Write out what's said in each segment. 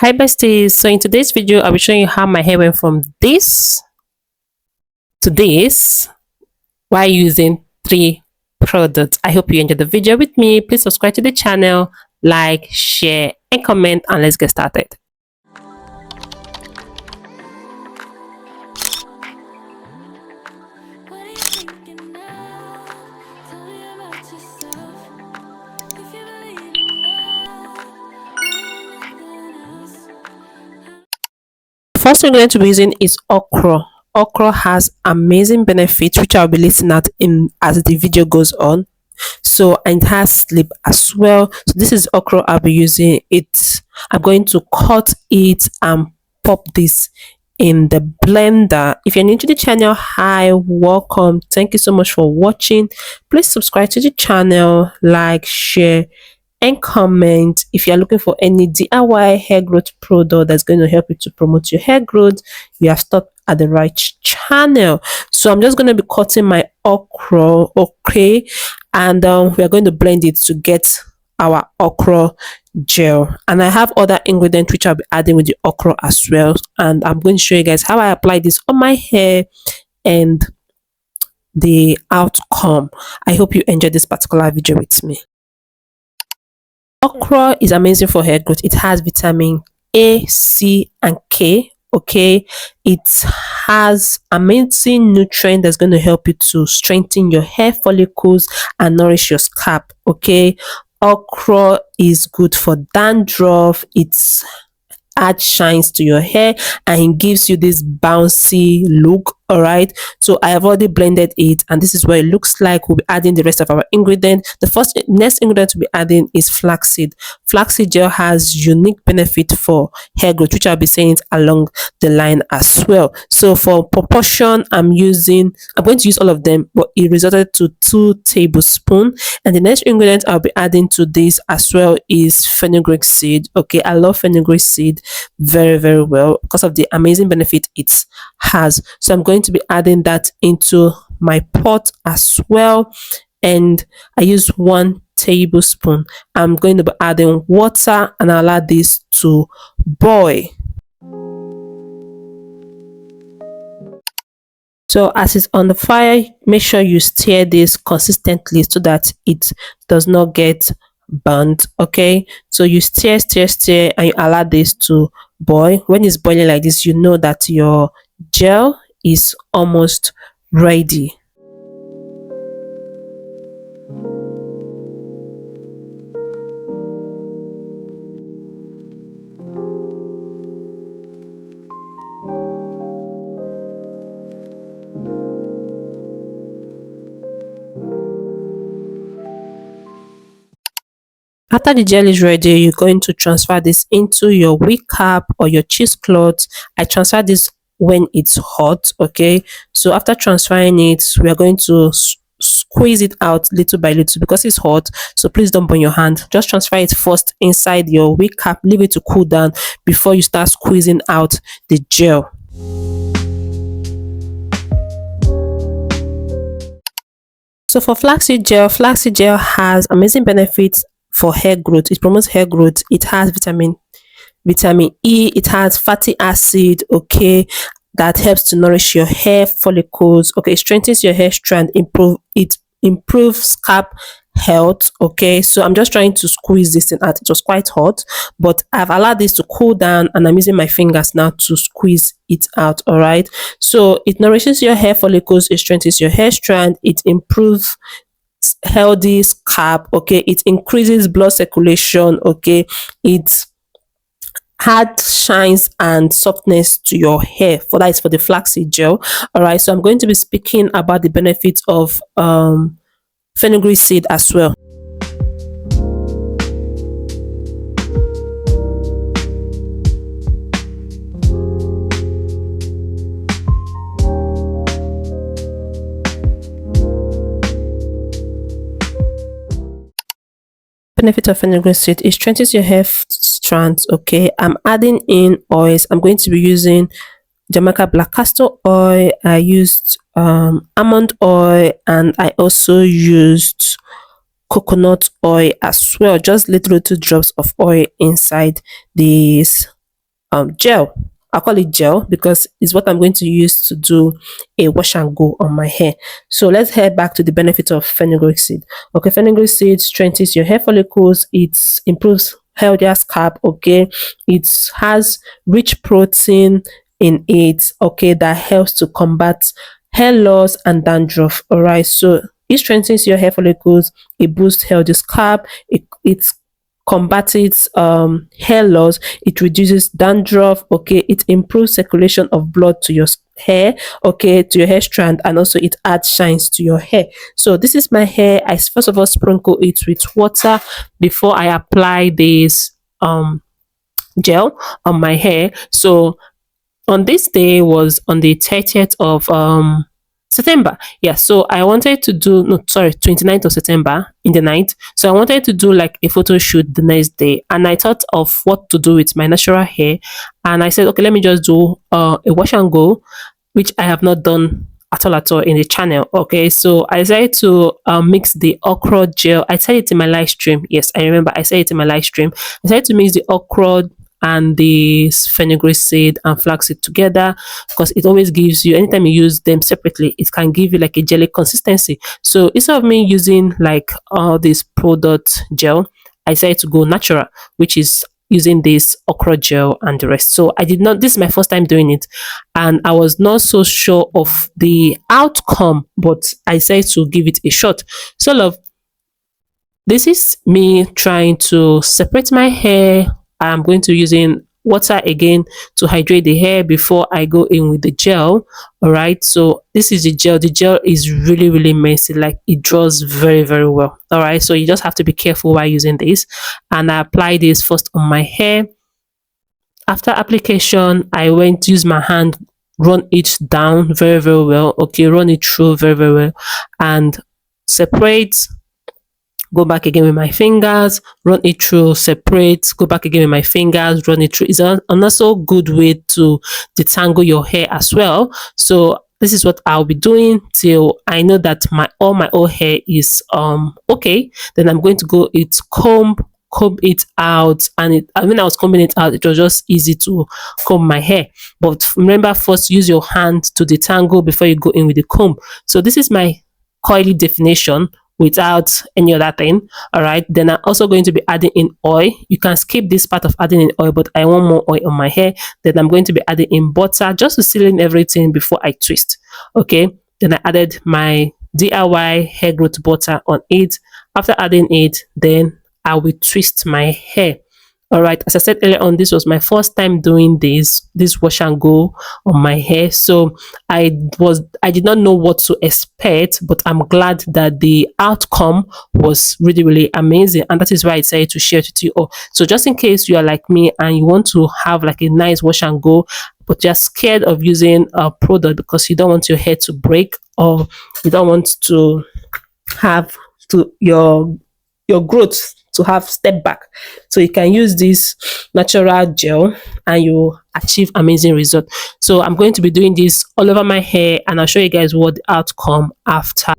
Hi besties, so in today's video I'll be showing you how my hair went from this to this while using three products. I hope you enjoyed the video with me. Please subscribe to the channel, like, share and comment, and let's get started. First thing we're going to be using is okra. Okra has amazing benefits which I'll be listing out in as the video goes on. So, and it has sleep as well. So this is okra I'll be using. I'm going to cut it and pop this in the blender. If you're new to the channel, hi, welcome. Thank you so much for watching. Please subscribe to the channel, like, share and comment. If you're looking for any DIY hair growth product that's going to help you to promote your hair growth, you have stopped at the right channel. So I'm just going to be cutting my okra, okay, and we are going to blend it to get our okra gel. And I have other ingredients which I'll be adding with the okra as well, and I'm going to show you guys how I apply this on my hair and the outcome. I hope you enjoyed this particular video with me. Okra is amazing for hair growth. It has vitamin A, C, and K. Okay, it has amazing nutrient that's going to help you to strengthen your hair follicles and nourish your scalp. Okay, okra is good for dandruff. It's add shines to your hair and it gives you this bouncy look. All right, so I have already blended it and this is what it looks like. We'll be adding the rest of our ingredient. The next ingredient to be adding is flaxseed. Flaxseed gel has unique benefit for hair growth, which I'll be saying it along the line as well. So for proportion, I'm going to use all of them, but it resulted to 2 tablespoons. And the next ingredient I'll be adding to this as well is fenugreek seed. Okay, I love fenugreek seed very well because of the amazing benefit it has. So I'm going to be adding that into my pot as well, and I use 1 tablespoon. I'm going to be adding water and allow this to boil. So as it's on the fire, make sure you stir this consistently so that it does not get burnt. Okay, so you stir and you allow this to boil. When it's boiling like this, you know that your gel is almost ready. After the gel is ready, you're going to transfer this into your wig cap or your cheesecloth. I transfer this when it's hot. Okay, so after transferring it, we are going to squeeze it out little by little because it's hot, so please don't burn your hand. Just transfer it first inside your wig cap, leave it to cool down before you start squeezing out the gel. So for flaxseed gel has amazing benefits for hair growth. It promotes hair growth. It has vitamin E. It has fatty acid. Okay, that helps to nourish your hair follicles. Okay, it strengthens your hair strand. Improves scalp health. Okay, so I'm just trying to squeeze this thing out. It was quite hot, but I've allowed this to cool down and I'm using my fingers now to squeeze it out. All right, so it nourishes your hair follicles, it strengthens your hair strand, it improves healthy scalp. Okay, it increases blood circulation. Okay, it adds shines and softness to your hair. For that is for the flaxseed gel. All right, so I'm going to be speaking about the benefits of fenugreek seed as well. Benefit of fenugreek seed, it strengthens your hair strands. Okay, I'm adding in oils. I'm going to be using Jamaica black castor oil. I used almond oil, and I also used coconut oil as well, just little drops of oil inside this gel. I call it gel because it's what I'm going to use to do a wash and go on my hair. So let's head back to the benefit of fenugreek seed. Okay, fenugreek seed strengthens your hair follicles. It improves healthier scalp. Okay, it has rich protein in it. Okay, that helps to combat hair loss and dandruff. All right, so it strengthens your hair follicles. It boosts healthy scalp. It combats hair loss. It reduces dandruff. Okay, it improves circulation of blood to your hair. Okay, to your hair strand, and also it adds shines to your hair. So this is my hair. I first of all sprinkle it with water before I apply this gel on my hair. So on this day was on the 30th of September. Yeah, so I wanted to do, no, sorry, 29th of September in the night. So I wanted to do like a photo shoot the next day, and I thought of what to do with my natural hair, and I said, okay, let me just do a wash and go, which I have not done at all in the channel. Okay, so I decided to mix the okra gel. I said it in my live stream. Yes, I remember I said it in my live stream. I decided to mix the okra and the fenugreek seed and flaxseed together, because it always gives you, anytime you use them separately, it can give you like a jelly consistency. So instead of me using like all this product gel, I decided to go natural, which is using this okra gel and the rest. So I did not, this is my first time doing it, and I was not so sure of the outcome, but I decided to give it a shot. So love, this is me trying to separate my hair. I'm going to using water again to hydrate the hair before I go in with the gel. All right, so this is the gel. The gel is really messy, like it draws very well. All right, so you just have to be careful while using this. And I apply this first on my hair. After application, I went to use my hand, run it down very well. Okay, run it through very well, and separate, go back again with my fingers, run it through, separate, go back again with my fingers, run it through. It's an also good way to detangle your hair as well. So this is what I'll be doing till I know that my all my old hair is okay. Then I'm going to go it comb it out, and when I was combing it out, it was just easy to comb my hair. But remember, first use your hand to detangle before you go in with the comb. So this is my coily definition without any other thing. All right, then I'm also going to be adding in oil. You can skip this part of adding in oil, but I want more oil on my hair. Then I'm going to be adding in butter just to seal in everything before I twist. Okay, then I added my DIY hair growth butter on it. After adding it, then I will twist my hair. All right, as I said earlier on, this was my first time doing this wash and go on my hair, so I did not know what to expect, but I'm glad that the outcome was really amazing, and that is why I decided to share it with you all. So just in case you are like me and you want to have like a nice wash and go, but you're scared of using a product because you don't want your hair to break, or you don't want to have to your growth to have step back, so you can use this natural gel and you achieve amazing result. So I'm going to be doing this all over my hair, and I'll show you guys what the outcome after.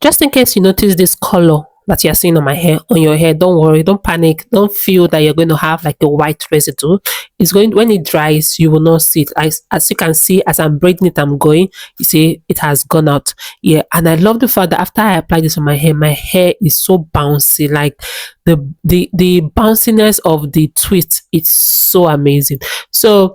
Just in case you notice this color, that you're seeing on my hair, on your hair, don't worry, don't panic, don't feel that you're going to have like a white residue. It's going, when it dries, you will not see it. As you can see, as I'm braiding it, I'm going, you see it has gone out. Yeah, and I love the fact that after I apply this on my hair is so bouncy. Like the bounciness of the twist, it's so amazing. So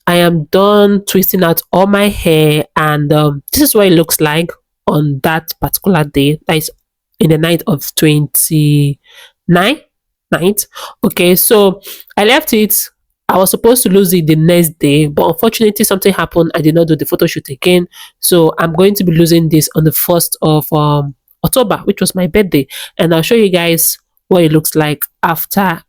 I am done twisting out all my hair, and this is what it looks like on that particular day. That is in the night of 29 night. Okay, so I left it. I was supposed to lose it the next day, but unfortunately something happened. I did not do the photo shoot again, so I'm going to be losing this on the 1st of October, which was my birthday, and I'll show you guys what it looks like after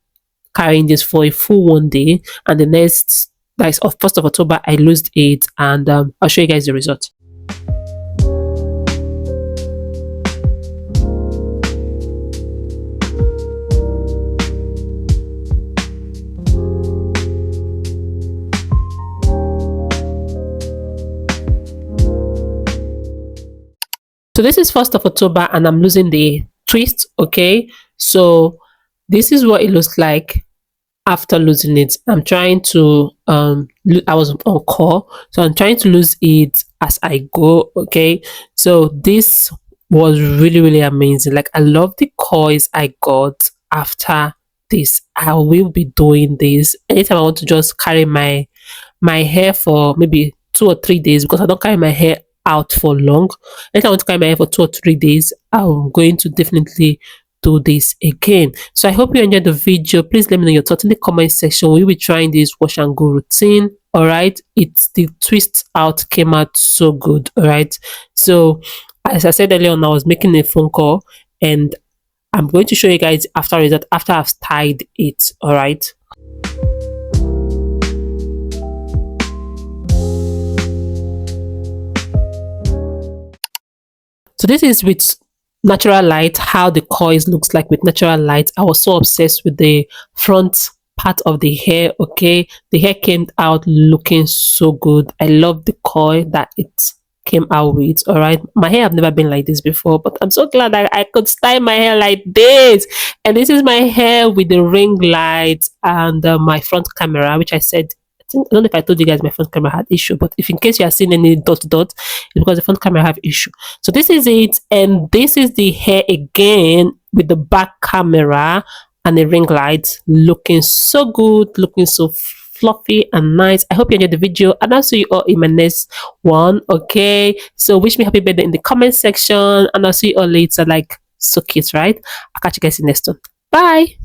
carrying this for a full one day. And the next, that is of 1st of October, I lost it, and I'll show you guys the result. So this is 1st of October, and I'm losing the twist. Okay, so this is what it looks like after losing it. I'm trying to I was on call, so I'm trying to lose it as I go. Okay, so this was really amazing. Like, I love the coils I got after this. I will be doing this anytime I want to just carry my hair for maybe 2 or 3 days, because I don't carry my hair out for long. Anytime I want to carry my hair for 2 or 3 days, I'm going to definitely do this again. So I hope you enjoyed the video. Please let me know your thoughts in the comment section. We'll be trying this wash and go routine. All right, it's the twist out came out so good. All right, so as I said earlier on, I was making a phone call, and I'm going to show you guys after result after I've tied it. All right. So this is with natural light, how the coils looks like with natural light. I was so obsessed with the front part of the hair. Okay, the hair came out looking so good. I love the coil that it came out with. All right, my hair have never been like this before, but I'm so glad that I could style my hair like this. And this is my hair with the ring light and my front camera, which I said, I don't know if I told you guys my front camera had issue, but if in case you are seeing any dot, it's because the front camera have issue. So this is it, and this is the hair again with the back camera and the ring light, looking so good, looking so fluffy and nice. I hope you enjoyed the video, and I'll see you all in my next one. Okay, so wish me happy birthday in the comment section, and I'll see you all later. Like, so cute, right? I'll catch you guys in the next one. Bye.